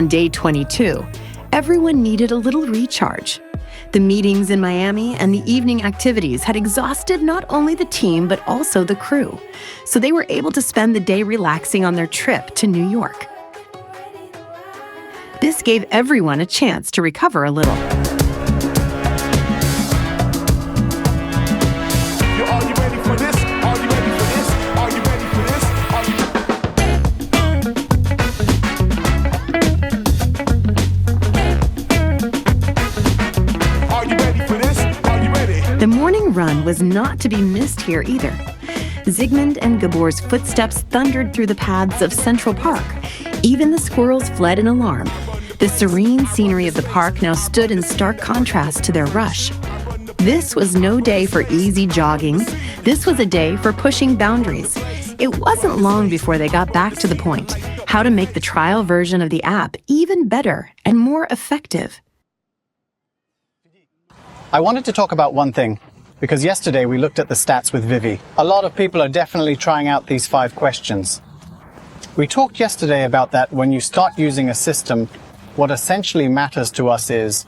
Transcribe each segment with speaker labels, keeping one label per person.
Speaker 1: On day 22, everyone needed a little recharge. The meetings in Miami and the evening activities had exhausted not only the team but also the crew, so they were able to spend the day relaxing on their trip to New York. This gave everyone a chance to recover a little.
Speaker 2: Are you ready for this? Are you ready for this? Are you ready for this? Are you ready for this? Are you ready?
Speaker 1: The morning run was not to be missed here either. Zsigmond and Gábor's footsteps thundered through the paths of Central Park. Even the squirrels fled in alarm. The serene scenery of the park now stood in stark contrast to their rush. This was no day for easy jogging. This was a day for pushing boundaries. It wasn't long before they got back to the point: how to make the trial version of the app even better and more effective.
Speaker 3: I wanted to talk about one thing, because yesterday we looked at the stats with Vivi. A lot of people are definitely trying out these 5 questions. We talked yesterday about that when you start using a system, what essentially matters to us is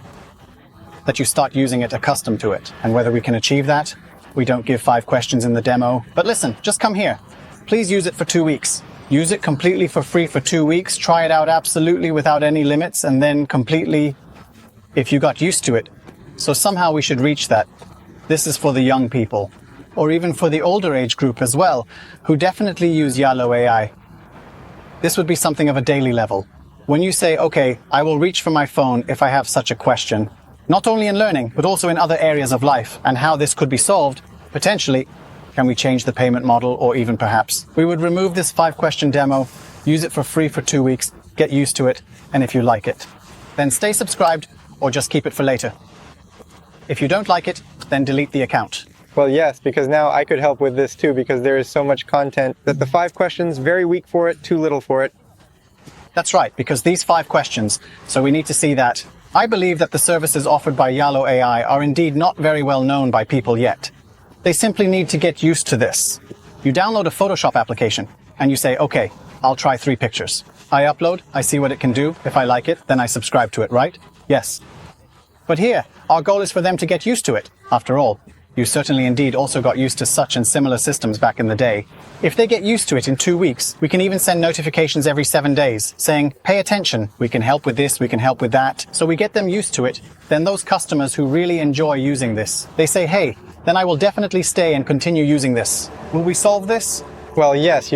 Speaker 3: that you start using it accustomed to it. And whether we can achieve that, we don't give 5 questions in the demo. But listen, just come here. Please use it for 2 weeks. Use it completely for free for 2 weeks. Try it out absolutely without any limits, and then completely if you got used to it. So somehow we should reach that. This is for the young people, or even for the older age group as well, who definitely use YoloAI. This would be something of a daily level. When you say, okay, I will reach for my phone if I have such a question, not only in learning, but also in other areas of life, and how this could be solved, potentially, can we change the payment model, or even perhaps we would remove this 5-question demo, use it for free for 2 weeks, get used to it, and if you like it, then stay subscribed or just keep it for later. If you don't like it, then delete the account.
Speaker 4: Well, yes, because now I could help with this too, because there is so much content that the 5 questions, very weak for it, too little for it.
Speaker 3: That's right, because these 5 questions, so we need to see that. I believe that the services offered by YoloAI are indeed not very well known by people yet. They simply need to get used to this. You download a Photoshop application, and you say, okay, I'll try 3 pictures. I upload, I see what it can do. If I like it, then I subscribe to it, right? Yes. But here, our goal is for them to get used to it. After all, you certainly indeed also got used to such and similar systems back in the day. If they get used to it in 2 weeks, we can even send notifications every 7 days saying, pay attention, we can help with this, we can help with that. So we get them used to it. Then those customers who really enjoy using this, they say, hey, then I will definitely stay and continue using this. Will we solve this?
Speaker 4: Well, yes,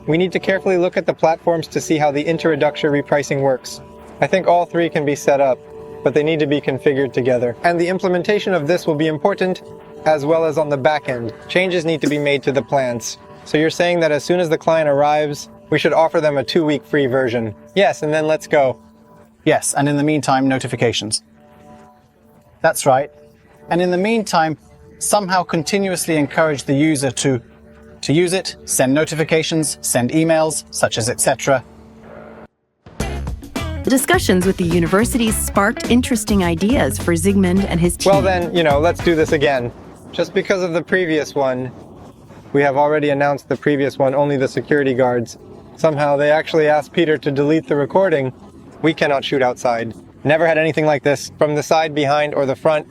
Speaker 4: we need to carefully look at the platforms to see how the introductory pricing works. I think all 3 can be set up, but they need to be configured together. And the implementation of this will be important, as well as on the back end. Changes need to be made to the plans. So you're saying that as soon as the client arrives, we should offer them a 2-week free version. Yes, and then let's go.
Speaker 3: Yes, and in the meantime, notifications. That's right. And in the meantime, somehow continuously encourage the user to use it, send notifications, send emails, such as etc.
Speaker 1: The discussions with the universities sparked interesting ideas for Zsigmond and his team.
Speaker 4: Well then, let's do this again. Just because of the previous one, we have already announced the previous one, only the security guards. Somehow they actually asked Peter to delete the recording. We cannot shoot outside. Never had anything like this, from the side, behind, or the front.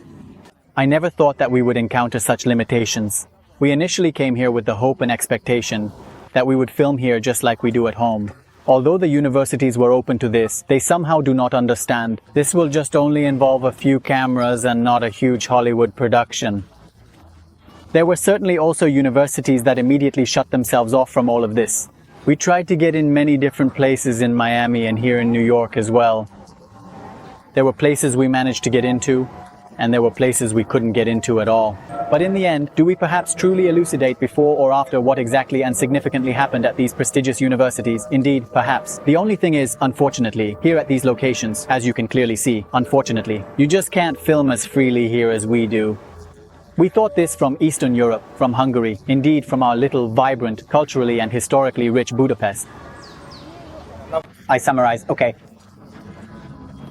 Speaker 3: I never thought that we would encounter such limitations. We initially came here with the hope and expectation that we would film here just like we do at home. Although the universities were open to this, they somehow do not understand. This will just only involve a few cameras and not a huge Hollywood production. There were certainly also universities that immediately shut themselves off from all of this. We tried to get in many different places in Miami and here in New York as well. There were places we managed to get into, and there were places we couldn't get into at all. But in the end, do we perhaps truly elucidate before or after what exactly and significantly happened at these prestigious universities? Indeed, perhaps. The only thing is, unfortunately, here at these locations, as you can clearly see, unfortunately, you just can't film as freely here as we do. We thought this from Eastern Europe, from Hungary, indeed from our little, vibrant, culturally and historically rich Budapest. I summarize, okay.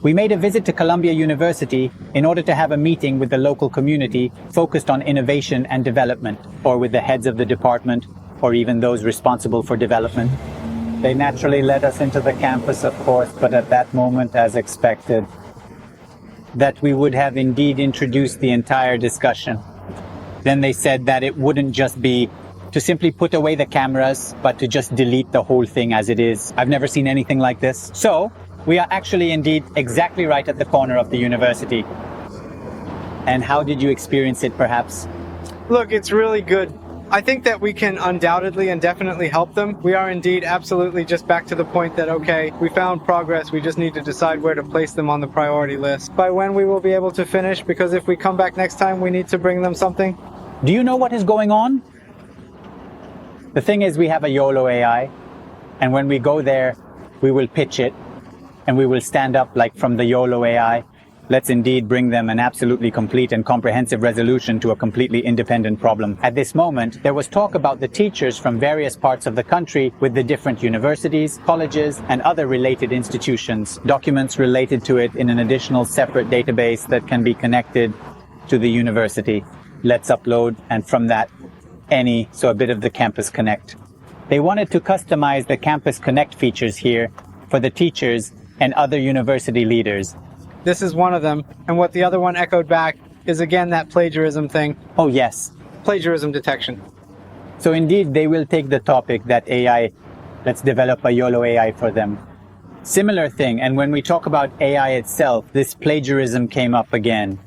Speaker 3: We made a visit to Columbia University in order to have a meeting with the local community focused on innovation and development, or with the heads of the department, or even those responsible for development. They naturally led us into the campus, of course, but at that moment, as expected, that we would have indeed introduced the entire discussion. Then they said that it wouldn't just be to simply put away the cameras, but to just delete the whole thing as it is. I've never seen anything like this. So, we are actually indeed exactly right at the corner of the university. And how did you experience it, perhaps?
Speaker 4: Look, it's really good. I think that we can undoubtedly and definitely help them. We are indeed absolutely just back to the point that, okay, we found progress, we just need to decide where to place them on the priority list. By when we will be able to finish, because if we come back next time, we need to bring them something.
Speaker 3: Do you know what is going on? The thing is, we have a YoloAI, and when we go there, we will pitch it, and we will stand up like from the YoloAI. Let's indeed bring them an absolutely complete and comprehensive resolution to a completely independent problem. At this moment, there was talk about the teachers from various parts of the country with the different universities, colleges, and other related institutions. Documents related to it in an additional separate database that can be connected to the university. Let's upload, and from that, so a bit of the Campus Connect. They wanted to customize the Campus Connect features here for the teachers and other university leaders.
Speaker 4: This is one of them, and what the other one echoed back is again that plagiarism thing.
Speaker 3: Oh yes.
Speaker 4: Plagiarism detection.
Speaker 3: So indeed, they will take the topic that AI, let's develop a YoloAI for them. Similar thing, and when we talk about AI itself, this plagiarism came up again.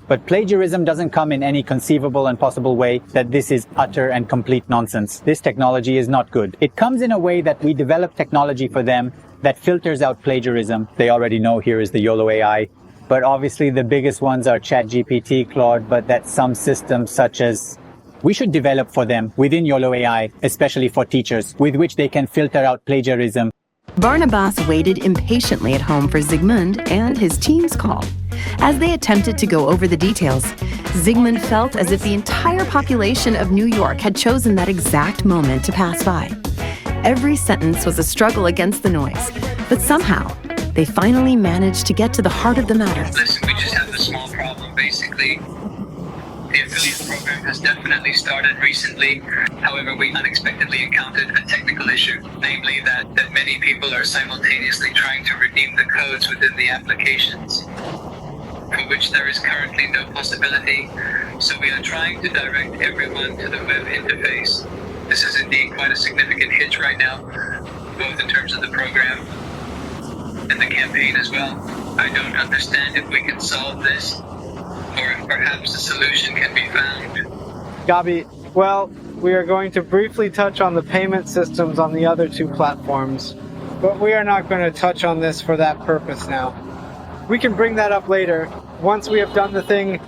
Speaker 3: But plagiarism doesn't come in any conceivable and possible way that this is utter and complete nonsense. This technology is not good. It comes in a way that we develop technology for them that filters out plagiarism. They already know here is the YoloAI. But obviously the biggest ones are ChatGPT, Claude, but that some systems such as we should develop for them within YoloAI, especially for teachers, with which they can filter out plagiarism.
Speaker 1: Barnabas waited impatiently at home for Zsigmond and his team's call. As they attempted to go over the details, Zsigmond felt as if the entire population of New York had chosen that exact moment to pass by. Every sentence was a struggle against the noise, but somehow, they finally managed to get to the heart of the matter.
Speaker 5: Listen, we just have a small problem, basically. The affiliate program has definitely started recently. However, we unexpectedly encountered a technical issue, namely that many people are simultaneously trying to redeem the codes within the applications, for which there is currently no possibility. So we are trying to direct everyone to the web interface. This is indeed quite a significant hitch right now, both in terms of the program and the campaign as well. I don't understand if we can solve this, or if perhaps a solution can be found.
Speaker 4: Gabi, well, we are going to briefly touch on the payment systems on the other two platforms, but we are not going to touch on this for that purpose now. We can bring that up later, once we have done the thing.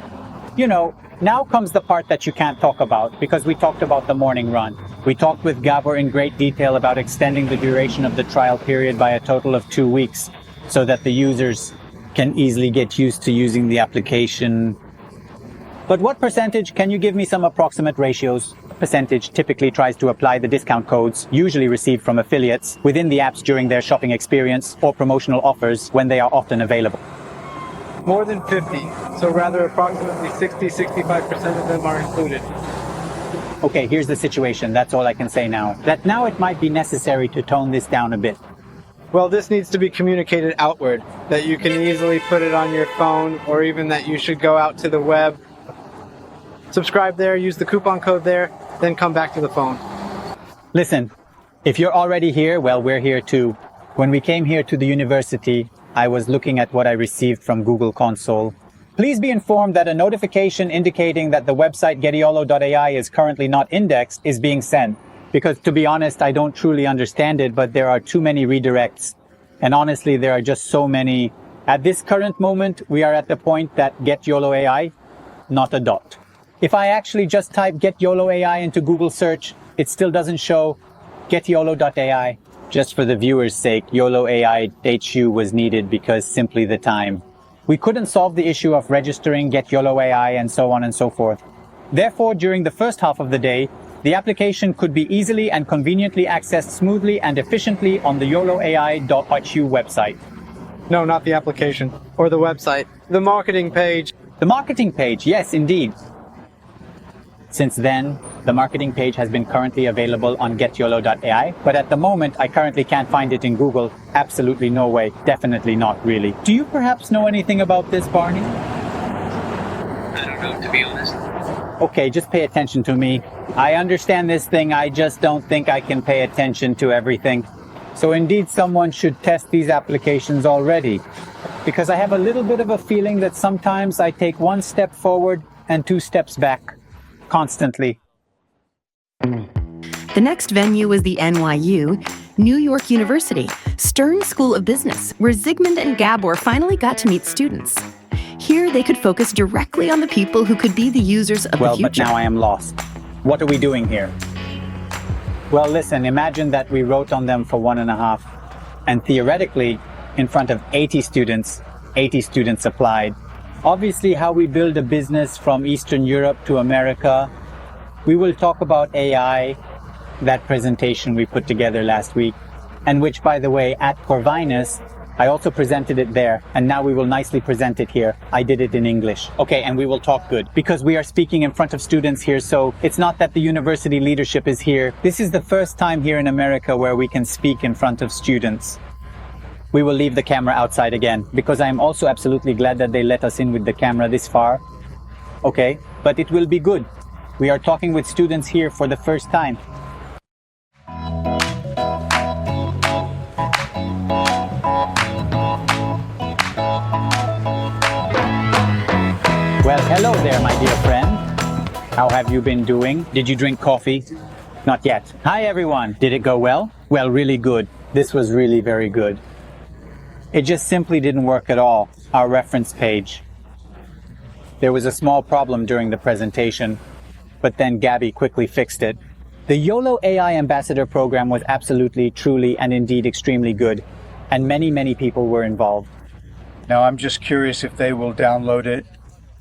Speaker 3: You know, now comes the part that you can't talk about, because we talked about the morning run. We talked with Gábor in great detail about extending the duration of the trial period by a total of 2 weeks, so that the users can easily get used to using the application. But what percentage, can you give me some approximate ratios? Percentage typically tries to apply the discount codes, usually received from affiliates, within the apps during their shopping experience, or promotional offers when they are often available.
Speaker 4: More than 50, so rather approximately 60-65% of them are included.
Speaker 3: Okay, here's the situation, that's all I can say now. That now it might be necessary to tone this down a bit.
Speaker 4: Well, this needs to be communicated outward, that you can easily put it on your phone, or even that you should go out to the web, subscribe there, use the coupon code there, then come back to the phone.
Speaker 3: Listen, if you're already here, well, we're here too. When we came here to the university, I was looking at what I received from Google Console. Please be informed that a notification indicating that the website getyolo.ai is currently not indexed is being sent. Because to be honest, I don't truly understand it, but there are too many redirects. And honestly, there are just so many. At this current moment, we are at the point that get YoloAI, not a dot. If I actually just type get YoloAI into Google search, it still doesn't show getyolo.ai. Just for the viewers' sake, YoloAI HU was needed because simply the time. We couldn't solve the issue of registering get YoloAI and so on and so forth. Therefore, during the first half of the day, the application could be easily and conveniently accessed smoothly and efficiently on the YoloAI.hu website.
Speaker 4: No, not the application, or the website. The marketing page.
Speaker 3: The marketing page, yes, indeed. Since then, the marketing page has been currently available on YoloAI, but at the moment, I currently can't find it in Google. Absolutely no way. Definitely not really. Do you perhaps know anything about this, Barney?
Speaker 5: I don't know, to be honest.
Speaker 3: Okay, just pay attention to me. I understand this thing, I just don't think I can pay attention to everything. So indeed, someone should test these applications already. Because I have a little bit of a feeling that sometimes I take one step forward and two steps back. Constantly.
Speaker 1: The next venue was the NYU, New York University, Stern School of Business, where Zsigmond and Gábor finally got to meet students. Here, they could focus directly on the people who could be the users of the
Speaker 3: Well,
Speaker 1: future.
Speaker 3: but now I am lost. What are we doing here? Well, listen, imagine that we wrote on them for 1.5, and theoretically, in front of 80 students applied. Obviously, how we build a business from Eastern Europe to America. We will talk about AI, that presentation we put together last week, and which, by the way, at Corvinus, I also presented it there, and now we will nicely present it here. I did it in English. Okay, and we will talk good, because we are speaking in front of students here, so it's not that the university leadership is here. This is the first time here in America where we can speak in front of students. We will leave the camera outside again, because I am also absolutely glad that they let us in with the camera this far. Okay, but it will be good. We are talking with students here for the first time. Well, hello there, my dear friend. How have you been doing? Did you drink coffee? Not yet. Hi, everyone. Did it go well? Well, really good. This was really very good. It just simply didn't work at all, our reference page. There was a small problem during the presentation, but then Gabby quickly fixed it. The YoloAI Ambassador program was absolutely, truly, and indeed extremely good, and many people were involved.
Speaker 6: Now I'm just curious if they will download it.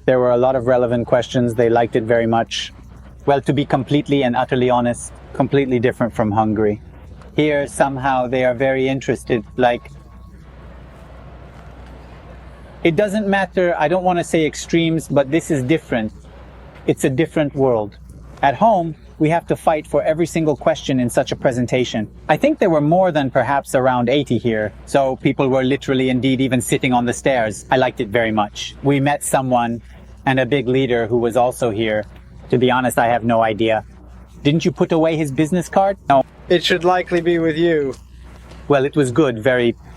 Speaker 3: There were a lot of relevant questions. They liked it very much. Well, to be completely and utterly honest, completely different from Hungary. Here, somehow, they are very interested, like... It doesn't matter, I don't want to say extremes, but this is different. It's a different world. At home, we have to fight for every single question in such a presentation. I think there were more than perhaps around 80 here, so people were literally indeed even sitting on the stairs. I liked it very much. We met someone, and a big leader who was also here. To be honest, I have no idea. Didn't you put away his business card? No.
Speaker 4: It should likely be with you.
Speaker 3: Well, it was good,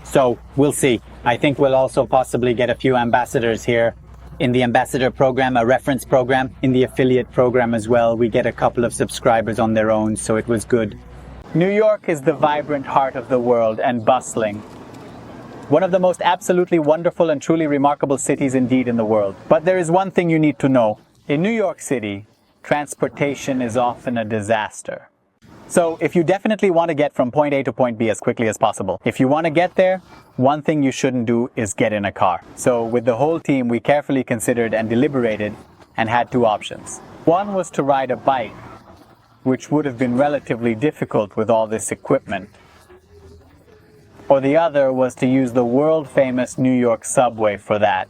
Speaker 3: so we'll see. I think we'll also possibly get a few ambassadors here. In the ambassador program, a reference program, in the affiliate program as well, we get a couple of subscribers on their own, so it was good. New York is the vibrant heart of the world and bustling. One of the most absolutely wonderful and truly remarkable cities indeed in the world. But there is one thing you need to know. In New York City, transportation is often a disaster. So if you definitely want to get from point A to point B as quickly as possible, if you want to get there, one thing you shouldn't do is get in a car. So with the whole team, we carefully considered and deliberated and had two options. One was to ride a bike, which would have been relatively difficult with all this equipment. Or the other was to use the world-famous New York subway for that.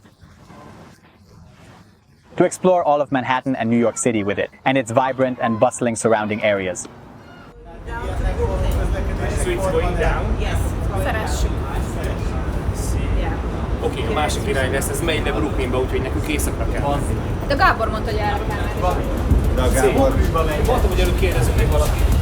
Speaker 3: To explore all of Manhattan and New York City with it, and its vibrant and bustling surrounding areas.
Speaker 2: So it's going down?
Speaker 7: Yes. Szeressük.
Speaker 2: Oké, a másik irány lesz, ez megy le Brooklynba, úgyhogy nekünk éjszakra kell menni.
Speaker 7: De Gábor mondta, hogy el kell menni.
Speaker 2: Mondtam, hogy előbb kérdezzük meg valakit.